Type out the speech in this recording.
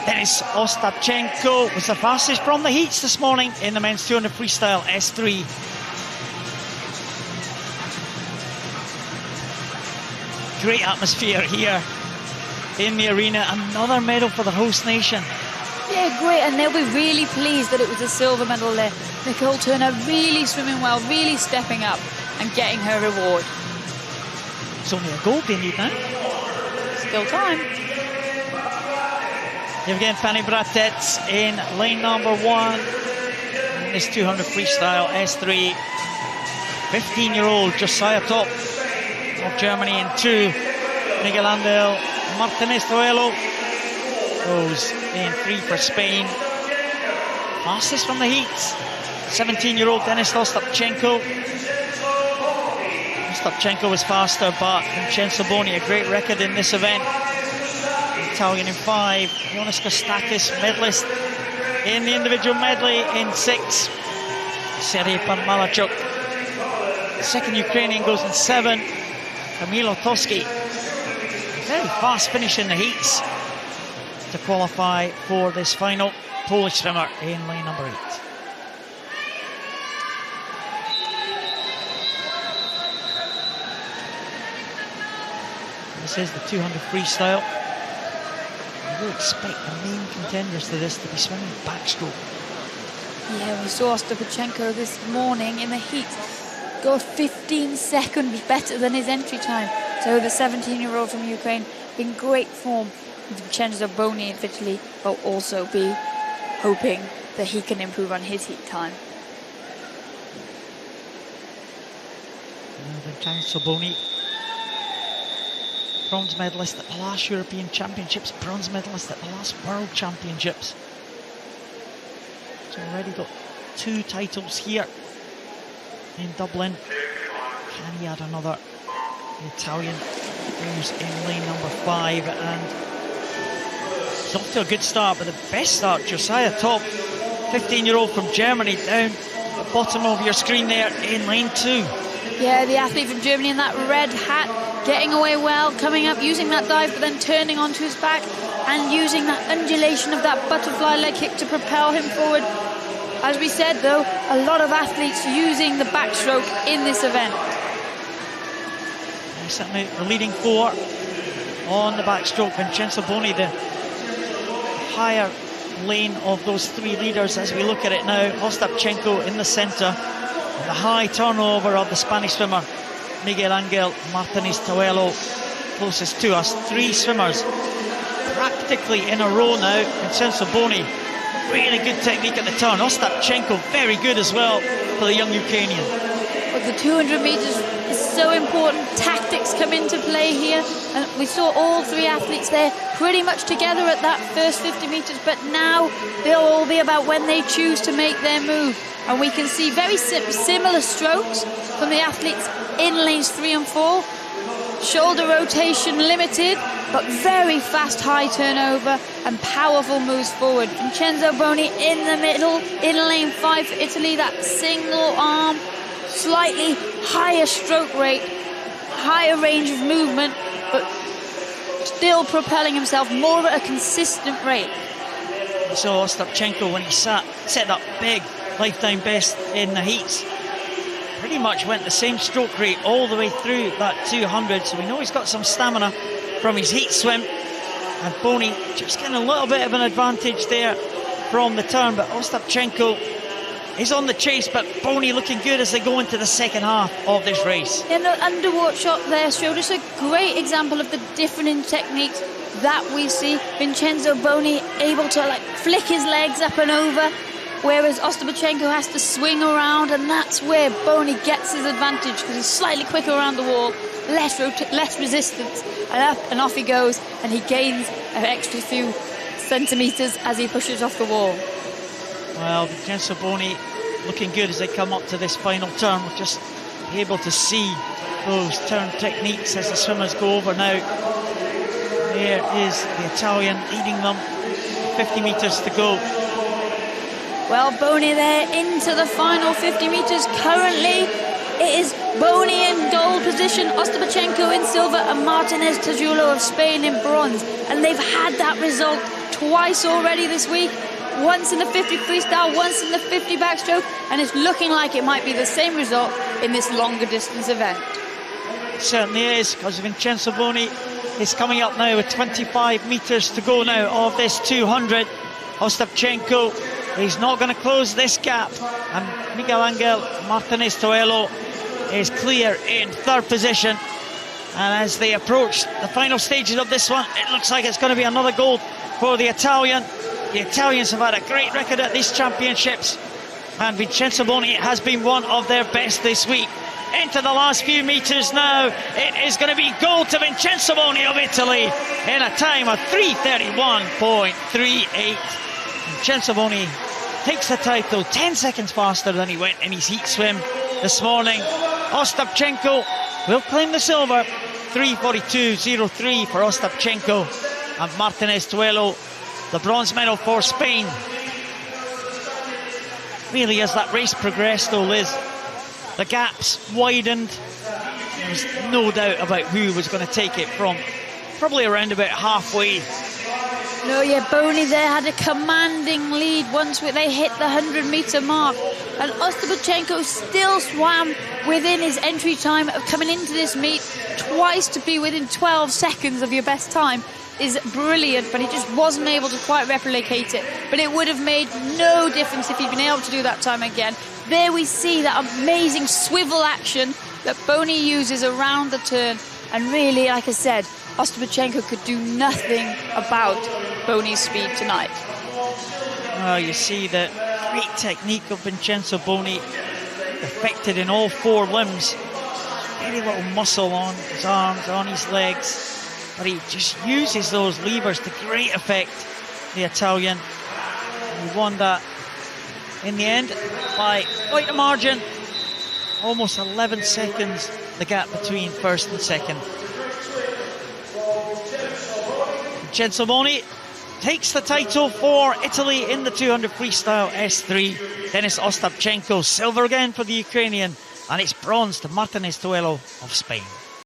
Denis Ostapchenko was the fastest from the heats this morning in the men's 200 freestyle S3. Great atmosphere here in the arena. Another medal for the host nation. Yeah, great, and they'll be really pleased that it was a silver medal there. Nicole Turner really swimming well, really stepping up and getting her reward. It's only a gold they need now. Still time. Yevgen Fanny-Bratets in lane number 1 in this 200 freestyle S3. 15-year-old Josiah Top of Germany in 2. Miguel Martinez TAJUELO goes in 3 for Spain. Fastest from the heats, 17-year-old Denis Ostapchenko. Ostapchenko was faster, but Vincenzo Boni, a great record in this event. Italian in 5. Jonas Kostakis, medalist in the individual medley in 6. Sergei Panmalachuk, the second Ukrainian, goes in 7. Kamilo Toski, very fast finish in the heats to qualify for this final. Polish swimmer in lane number 8. This is the 200 freestyle. I would expect the main contenders to this to be swimming backstroke. Yeah, we saw Ostapchenko this morning in the heat go 15 seconds better than his entry time. So the 17-year-old from Ukraine in great form. Vincenzo Boni in Italy will also be hoping that he can improve on his heat time. Vincenzo Boni, bronze medalist at the last European Championships, bronze medalist at the last World Championships. He's already got 2 titles here in Dublin. Can he add another? The Italian who's in lane number 5, and he's off to a good start, but the best start, Josiah Top, 15-year-old from Germany, down at the bottom of your screen there in lane 2. Yeah, the athlete from Germany in that red hat, getting away well, coming up, using that dive, but then turning onto his back and using that undulation of that butterfly leg kick to propel him forward. As we said, though, a lot of athletes using the backstroke in this event. Certainly the leading 4 on the backstroke. Vincenzo Boni, the higher lane of those 3 leaders as we look at it now. Ostapchenko in the centre. The high turnover of the Spanish swimmer Miguel Martinez TAJUELO closest to us. 3 swimmers practically in a row now. Vincenzo Boni, really good technique at the turn. Ostapchenko, very good as well for the young Ukrainian. But the 200 meters is so important. Tactics come into play here, and we saw all 3 athletes there pretty much together at that first 50 meters, but now they'll all be about when they choose to make their move. And we can see very similar strokes from the athletes in lanes 3 and 4. Shoulder rotation limited, but very fast high turnover and powerful moves forward. Vincenzo Boni in the middle, in lane 5 for Italy, that single arm, slightly higher stroke rate, higher range of movement, but still propelling himself more at a consistent rate. So Ostapchenko, when he set that big lifetime best in the heats, pretty much went the same stroke rate all the way through that 200, so we know he's got some stamina from his heat swim. And Boni just getting a little bit of an advantage there from the turn, but Ostapchenko is on the chase, but Boni looking good as they go into the second half of this race. Yeah, the underwater shot there showed us a great example of the different techniques that we see. Vincenzo Boni able to like flick his legs up and over, whereas Ostapchenko has to swing around, and that's where Boni gets his advantage because he's slightly quicker around the wall, less resistance, and up and off he goes, and he gains an extra few centimetres as he pushes off the wall. Well, Vincenzo Boni looking good as they come up to this final turn. We'll just be able to see those turn techniques as the swimmers go over now. There is the Italian leading them, 50 metres to go. Well, Boni there into the final 50 metres. Currently, it is Boni in gold position, Ostapchenko in silver, and Martinez TAJUELO of Spain in bronze. And they've had that result twice already this week. Once in the 50 freestyle, once in the 50 backstroke, and it's looking like it might be the same result in this longer distance event. It certainly is, because Vincenzo Boni is coming up now with 25 meters to go now of this 200. OSTAPCHENKO, he's not going to close this gap, and Miguel MARTINEZ is clear in third position. And as they approach the final stages of this one, it looks like it's going to be another gold for the Italian. The Italians have had a great record at these championships, and Vincenzo Boni has been one of their best this week. Into the last few meters now, it is going to be gold to Vincenzo Boni of Italy in a time of 3:31.38. Vincenzo Boni takes the title 10 seconds faster than he went in his heat swim this morning. OSTAPCHENKO will claim the silver, 3:42.03 for OSTAPCHENKO, and MARTINEZ the bronze medal for Spain. Really, as that race progressed though, Liz, the gaps widened. There was no doubt about who was going to take it from probably around about halfway. No, yeah, Boni there had a commanding lead once they hit the 100-meter mark. And OSTAPCHENKO still swam within his entry time of coming into this meet. Twice to be within 12 seconds of your best time is brilliant, but he just wasn't able to quite replicate it. But it would have made no difference if he'd been able to do that time again. There we see that amazing swivel action that Boni uses around the turn. And really, like I said, OSTAPCHENKO could do nothing about Boni's speed tonight. Oh, you see the great technique of Vincenzo Boni, perfected in all four limbs. Very little muscle on his arms, on his legs, but he just uses those levers to great effect, the Italian. And he won that in the end by quite a margin, almost 11 seconds, the gap between first and second. Vincenzo Boni takes the title for Italy in the 200 freestyle S3. Denis OSTAPCHENKO, silver again for the Ukrainian, and it's bronze to MARTINEZ of Spain.